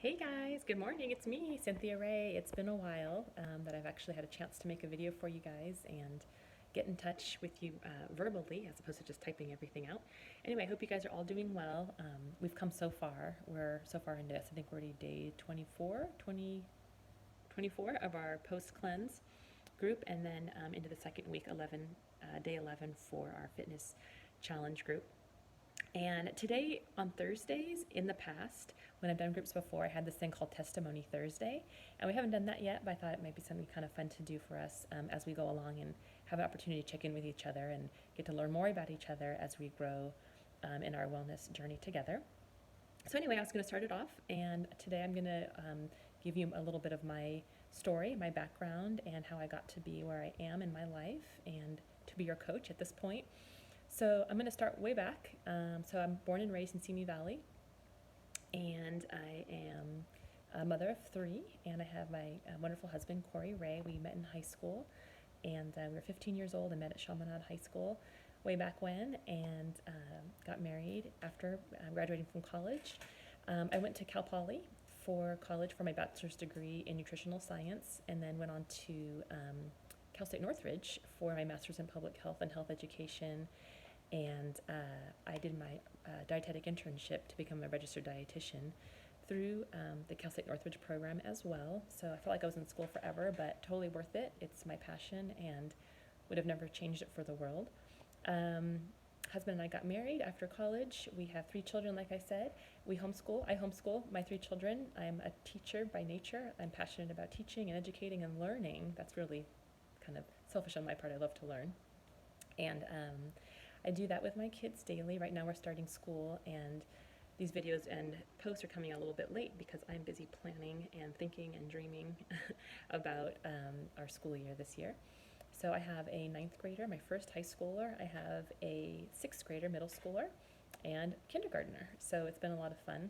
Hey guys, good morning. It's me, Cynthia Ray. It's been a while that I've actually had a chance to make a video for you guys and get in touch with you verbally as opposed to just typing everything out. Anyway, I hope you guys are all doing well. We've come so far. We're so far into this. I think we're already day 24 of our post cleanse group, and then into the second week, day 11 for our fitness challenge group. And today on Thursdays, in the past, when I've done groups before, I had this thing called Testimony Thursday. And we haven't done that yet, but I thought it might be something kind of fun to do for us as we go along and have an opportunity to check in with each other and get to learn more about each other as we grow in our wellness journey together. So, anyway, I was going to start it off, and today I'm going to give you a little bit of my story, my background, and how I got to be where I am in my life and to be your coach at this point. So I'm going to start way back. So I'm born and raised in Simi Valley, and I am a mother of three, and I have my wonderful husband, Corey Ray. We met in high school, and we were 15 years old and met at Chaminade High School way back when, and got married after graduating from college. I went to Cal Poly for college for my bachelor's degree in nutritional science, and then went on to Cal State Northridge for my master's in public health and health education. And I did my dietetic internship to become a registered dietitian through the Cal State Northridge program as well. So I felt like I was in school forever, but totally worth it. It's my passion and would have never changed it for the world. Husband and I got married after college. We have three children, like I said. I homeschool my three children. I'm a teacher by nature. I'm passionate about teaching and educating and learning. That's really kind of selfish on my part. I love to learn. And I do that with my kids daily. Right now we're starting school, and these videos and posts are coming out a little bit late because I'm busy planning and thinking and dreaming about our school year this year. So I have a ninth grader, my first high schooler. I have a sixth grader, middle schooler, and kindergartner. So it's been a lot of fun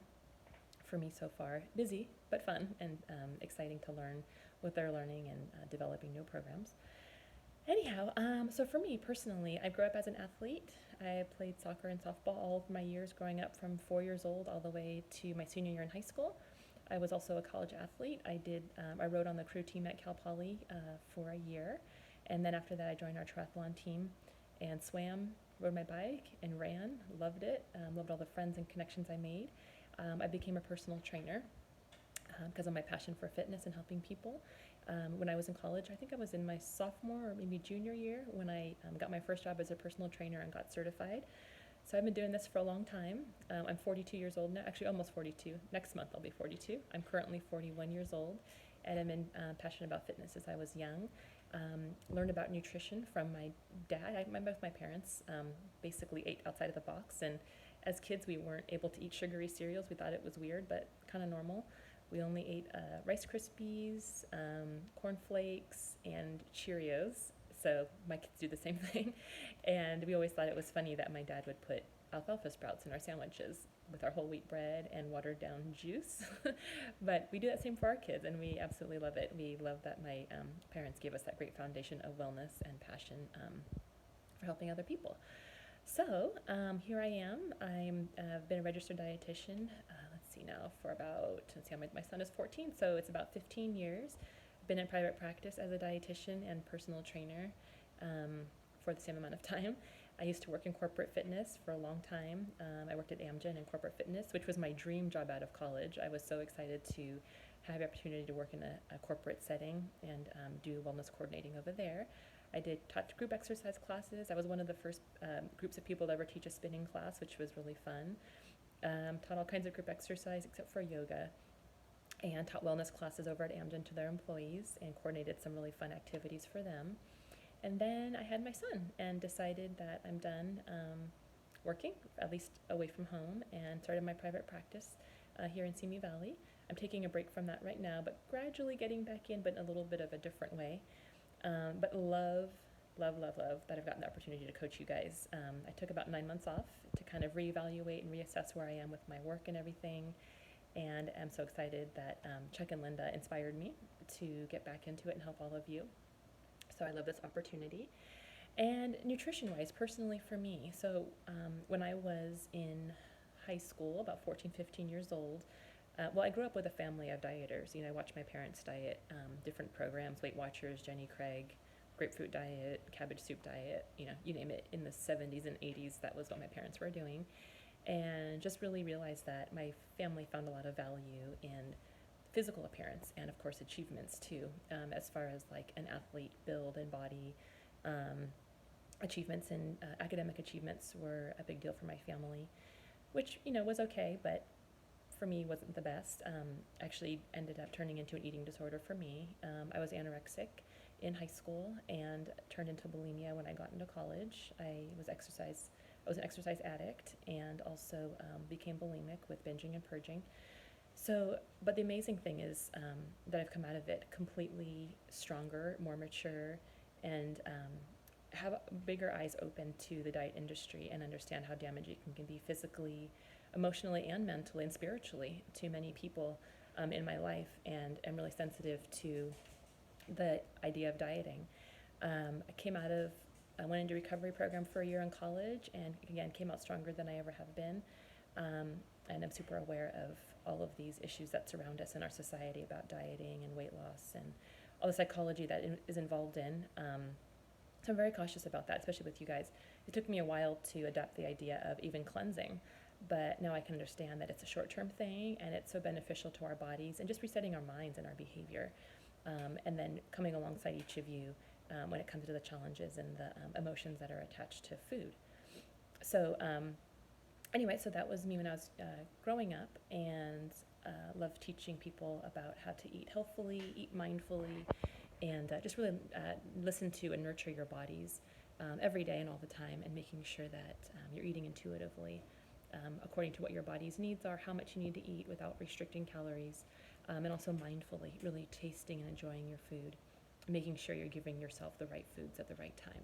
for me so far. Busy, but fun, and exciting to learn what they're learning and developing new programs. Anyhow, so for me personally, I grew up as an athlete. I played soccer and softball all of my years growing up from 4 years old all the way to my senior year in high school. I was also a college athlete. I rode on the crew team at Cal Poly for a year. And then after that, I joined our triathlon team and swam, rode my bike, and ran. Loved it. Loved all the friends and connections I made. I became a personal trainer because of my passion for fitness and helping people. When I was in college, I think I was in my sophomore or maybe junior year when I got my first job as a personal trainer and got certified. So I've been doing this for a long time. I'm 42 years old now, actually almost 42. Next month I'll be 42. I'm currently 41 years old, and I'm passionate about fitness as I was young. Learned about nutrition from my dad. Both my parents basically ate outside of the box, and as kids we weren't able to eat sugary cereals. We thought it was weird, but kind of normal. We only ate Rice Krispies, Corn Flakes, and Cheerios. So my kids do the same thing. And we always thought it was funny that my dad would put alfalfa sprouts in our sandwiches with our whole wheat bread and watered down juice. But we do that same for our kids, and we absolutely love it. We love that my parents gave us that great foundation of wellness and passion for helping other people. So here I am. I've been a registered dietitian. Let's see now for about my son is 14, so it's about 15 years. I've been in private practice as a dietitian and personal trainer for the same amount of time. I used to work in corporate fitness for a long time. I worked at Amgen in corporate fitness, which was my dream job out of college. I was so excited to have the opportunity to work in a corporate setting and do wellness coordinating over there. I taught group exercise classes. I was one of the first groups of people to ever teach a spinning class, which was really fun. Taught all kinds of group exercise except for yoga, and taught wellness classes over at Amgen to their employees and coordinated some really fun activities for them. And then I had my son and decided that I'm done working, at least away from home, and started my private practice here in Simi Valley. I'm taking a break from that right now, but gradually getting back in, but in a little bit of a different way. But love that I've gotten the opportunity to coach you guys. I took about 9 months off to kind of reevaluate and reassess where I am with my work and everything. And I'm so excited that Chuck and Linda inspired me to get back into it and help all of you. So I love this opportunity. And nutrition-wise, personally for me, so when I was in high school, about 14, 15 years old, well, I grew up with a family of dieters. I watched my parents diet, different programs, Weight Watchers, Jenny Craig, grapefruit diet, cabbage soup diet, you name it. In the 70s and 80s, that was what my parents were doing. And just really realized that my family found a lot of value in physical appearance and, of course, achievements too, as far as like an athlete build and body. Um, Achievements and academic achievements were a big deal for my family, which, was okay, but for me wasn't the best. Actually ended up turning into an eating disorder for me. I was anorexic in high school and turned into bulimia when I got into college. I was an exercise addict, and also became bulimic with binging and purging. So, but the amazing thing is that I've come out of it completely stronger, more mature, and have bigger eyes open to the diet industry and understand how damaging it can be physically, emotionally, and mentally and spiritually to many people in my life, and am really sensitive to the idea of dieting. I went into recovery program for a year in college, and again came out stronger than I ever have been. Um, and I'm super aware of all of these issues that surround us in our society about dieting and weight loss and all the psychology that is involved in. So I'm very cautious about that, especially with you guys. It took me a while to adopt the idea of even cleansing, but now I can understand that it's a short-term thing, and it's so beneficial to our bodies and just resetting our minds and our behavior. And then coming alongside each of you when it comes to the challenges and the emotions that are attached to food. So anyway, so that was me when I was growing up, and loved teaching people about how to eat healthfully, eat mindfully, and just really listen to and nurture your bodies every day and all the time, and making sure that you're eating intuitively according to what your body's needs are, how much you need to eat without restricting calories, and also mindfully, really tasting and enjoying your food, making sure you're giving yourself the right foods at the right time.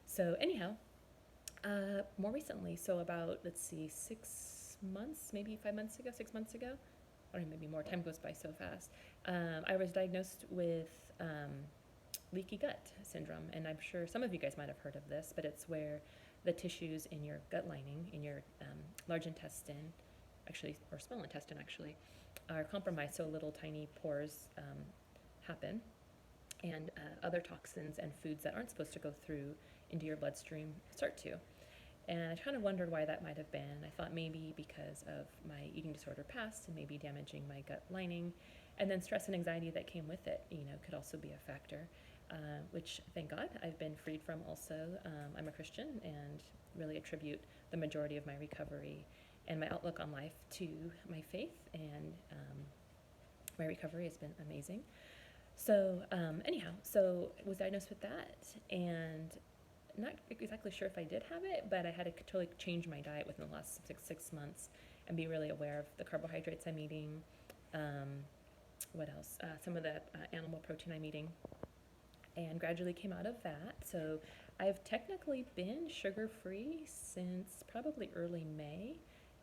So anyhow, more recently, so about, let's see, 6 months, maybe 5 months ago, 6 months ago, or maybe more, time goes by so fast, I was diagnosed with leaky gut syndrome. And I'm sure some of you guys might have heard of this, but it's where the tissues in your gut lining, in your large intestine, actually, or small intestine actually, are compromised, so little tiny pores happen, and other toxins and foods that aren't supposed to go through into your bloodstream start to. And I kind of wondered why that might have been. I thought maybe because of my eating disorder past and maybe damaging my gut lining, and then stress and anxiety that came with it, could also be a factor, which thank God I've been freed from also. I'm a Christian and really attribute the majority of my recovery and my outlook on life to my faith, and my recovery has been amazing. So anyhow, so I was diagnosed with that, and not exactly sure if I did have it, but I had to totally change my diet within the last six months and be really aware of the carbohydrates I'm eating. What else? Some of the animal protein I'm eating, and gradually came out of that. So I've technically been sugar-free since probably early May.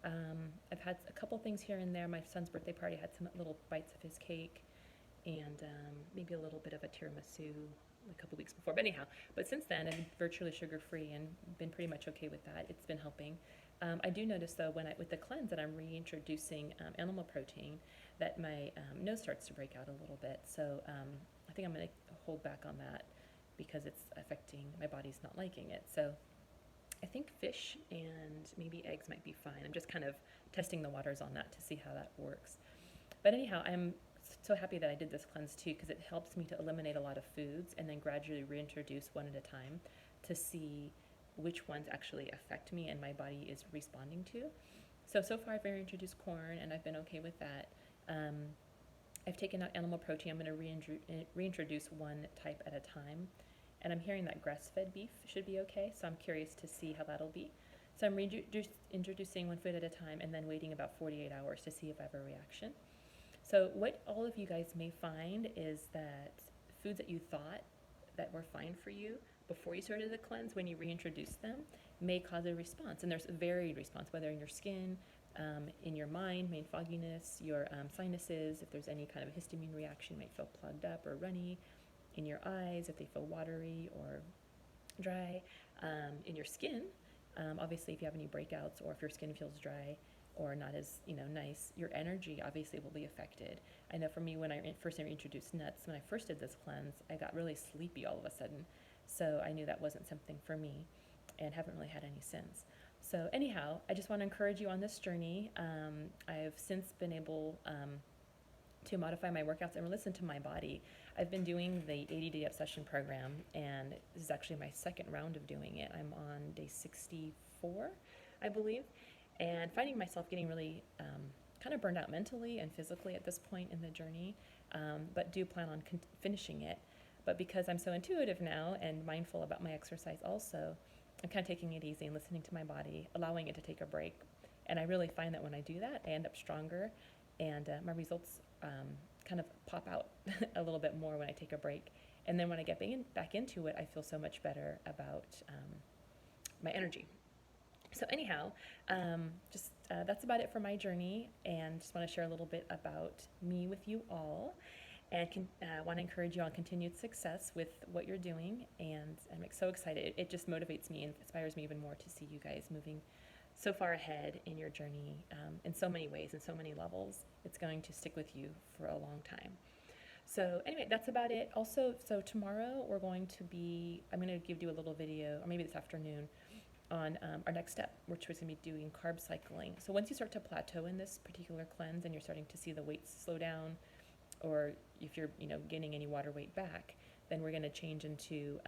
I've had a couple things here and there. My son's birthday party, I had some little bites of his cake, and maybe a little bit of a tiramisu a couple weeks before. But anyhow, but since then, I've been virtually sugar-free and been pretty much okay with that. It's been helping. I do notice, though, with the cleanse that I'm reintroducing animal protein, that my nose starts to break out a little bit. So I think I'm going to hold back on that because it's affecting, my body's not liking it. So I think fish and maybe eggs might be fine. I'm just kind of testing the waters on that to see how that works. But anyhow, I'm so happy that I did this cleanse too, because it helps me to eliminate a lot of foods and then gradually reintroduce one at a time to see which ones actually affect me and my body is responding to. So far I've reintroduced corn, and I've been okay with that. I've taken out animal protein. I'm going to reintroduce one type at a time. And I'm hearing that grass-fed beef should be okay, so I'm curious to see how that'll be. So I'm introducing one food at a time and then waiting about 48 hours to see if I have a reaction. So what all of you guys may find is that foods that you thought that were fine for you before you started the cleanse, when you reintroduce them, may cause a response. And there's a varied response, whether in your skin, in your mind, main fogginess, your sinuses, if there's any kind of a histamine reaction, you might feel plugged up or runny, in your eyes, if they feel watery or dry, in your skin, obviously if you have any breakouts or if your skin feels dry, or not as, nice, your energy obviously will be affected. I know for me, when I first introduced nuts, when I first did this cleanse, I got really sleepy all of a sudden. So I knew that wasn't something for me, and haven't really had any since. So anyhow, I just want to encourage you on this journey. I've since been able to modify my workouts and listen to my body. I've been doing the 80-day obsession program, and this is actually my second round of doing it. I'm on day 64, I believe, and finding myself getting really kind of burned out mentally and physically at this point in the journey, but do plan on finishing it. But because I'm so intuitive now and mindful about my exercise also, I'm kind of taking it easy and listening to my body, allowing it to take a break. And I really find that when I do that, I end up stronger, and my results kind of pop out a little bit more when I take a break. And then when I get back into it, I feel so much better about my energy. So anyhow, that's about it for my journey, and just want to share a little bit about me with you all, and want to encourage you on continued success with what you're doing. And I'm so excited. It just motivates me and inspires me even more to see you guys moving so far ahead in your journey, in so many ways, in so many levels. It's going to stick with you for a long time. So anyway, that's about it. Also, so tomorrow I'm going to give you a little video, or maybe this afternoon, on our next step, which was going to be doing carb cycling. So once you start to plateau in this particular cleanse and you're starting to see the weights slow down, or if you're gaining any water weight back, then we're going to change into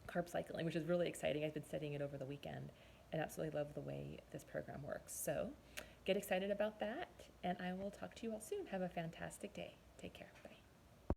carb cycling, which is really exciting. I've been studying it over the weekend and absolutely love the way this program works. So get excited about that, and I will talk to you all soon. Have a fantastic day. Take care. Bye.